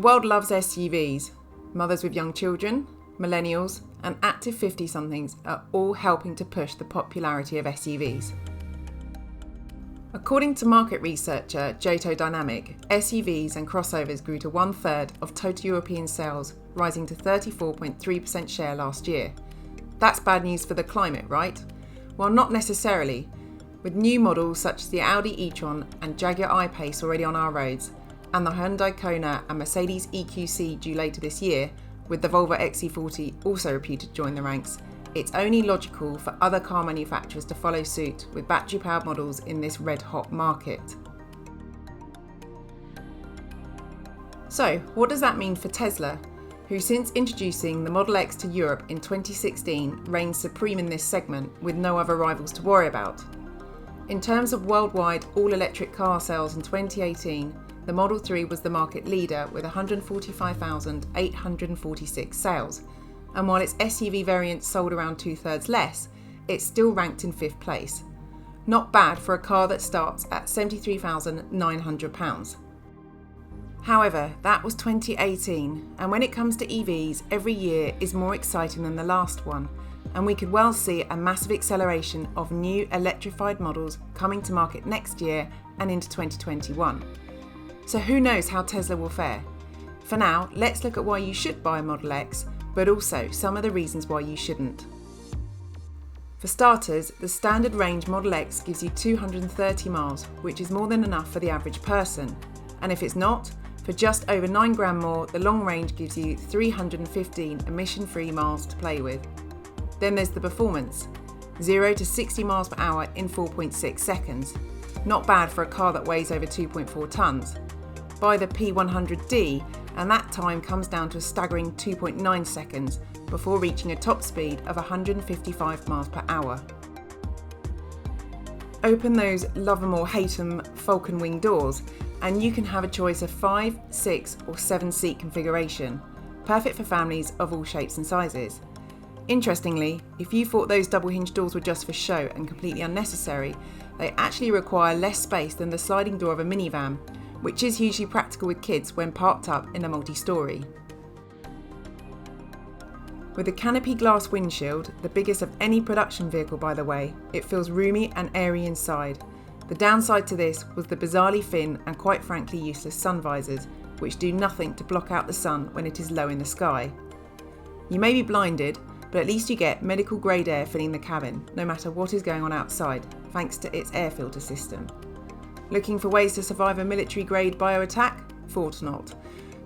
The world loves SUVs. Mothers with young children, millennials, and active 50-somethings are all helping to push the popularity of SUVs. According to market researcher Joto Dynamic, SUVs and crossovers grew to 1/3 of total European sales, rising to 34.3% share last year. That's bad news for the climate, right? Well, not necessarily. With new models such as the Audi e-tron and Jaguar I-Pace already on our roads, and the Hyundai Kona and Mercedes EQC due later this year, with the Volvo XC40 also reputed to join the ranks, it's only logical for other car manufacturers to follow suit with battery-powered models in this red-hot market. So, what does that mean for Tesla, who since introducing the Model X to Europe in 2016 reigns supreme in this segment with no other rivals to worry about? In terms of worldwide all-electric car sales in 2018, the Model 3 was the market leader with 145,846 sales, and while its SUV variant sold around 2/3 less, it's still ranked in 5th place. Not bad for a car that starts at £73,900. However, that was 2018, and when it comes to EVs, every year is more exciting than the last one, and we could well see a massive acceleration of new electrified models coming to market next year and into 2021. So who knows how Tesla will fare? For now, let's look at why you should buy a Model X, but also some of the reasons why you shouldn't. For starters, the standard range Model X gives you 230 miles, which is more than enough for the average person. And if it's not, for just over £9 more, the long range gives you 315 emission-free miles to play with. Then there's the performance, 0 to 60 miles per hour in 4.6 seconds. Not bad for a car that weighs over 2.4 tonnes. Buy the P100D and that time comes down to a staggering 2.9 seconds before reaching a top speed of 155 miles per hour. Open those love 'em or hate 'em Falcon Wing doors and you can have a choice of 5, 6 or 7 seat configuration, perfect for families of all shapes and sizes. Interestingly, if you thought those double hinge doors were just for show and completely unnecessary, they actually require less space than the sliding door of a minivan, which is hugely practical with kids when parked up in a multi-storey. With a canopy glass windshield, the biggest of any production vehicle by the way, it feels roomy and airy inside. The downside to this was the bizarrely thin and quite frankly useless sun visors, which do nothing to block out the sun when it is low in the sky. You may be blinded, but at least you get medical grade air filling the cabin, no matter what is going on outside, thanks to its air filter system. Looking for ways to survive a military-grade bio-attack? Thought not.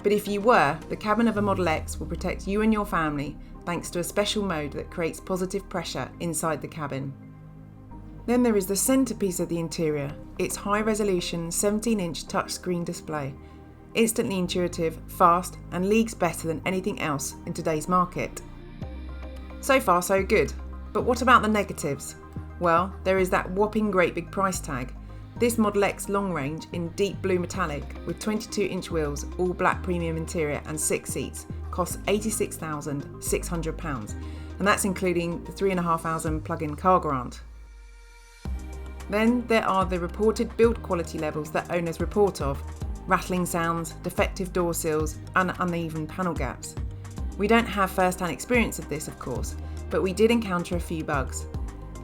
But if you were, the cabin of a Model X will protect you and your family thanks to a special mode that creates positive pressure inside the cabin. Then there is the centrepiece of the interior, its high-resolution 17-inch touchscreen display. Instantly intuitive, fast, and leagues better than anything else in today's market. So far, so good. But what about the negatives? Well, there is that whopping great big price tag. This Model X long range in deep blue metallic with 22-inch wheels, all black premium interior and 6 seats costs £86,600, and that's including the £3,500 plug-in car grant. Then there are the reported build quality levels that owners report of, rattling sounds, defective door sills and uneven panel gaps. We don't have first-hand experience of this of course, but we did encounter a few bugs,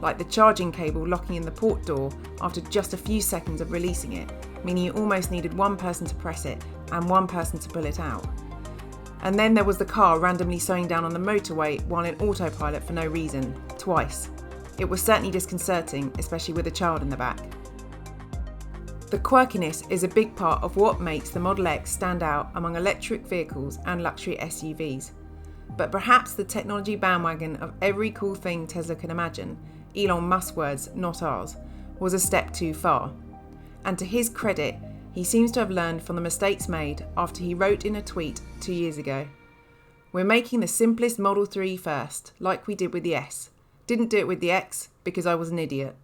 like the charging cable locking in the port door after just a few seconds of releasing it, meaning you almost needed one person to press it and one person to pull it out. And then there was the car randomly slowing down on the motorway while in autopilot for no reason, twice. It was certainly disconcerting, especially with a child in the back. The quirkiness is a big part of what makes the Model X stand out among electric vehicles and luxury SUVs. But perhaps the technology bandwagon of every cool thing Tesla can imagine, Elon Musk's words, not ours, was a step too far. And to his credit, he seems to have learned from the mistakes made after he wrote in a tweet 2 years ago, "We're making the simplest Model 3 first, like we did with the S. Didn't do it with the X because I was an idiot."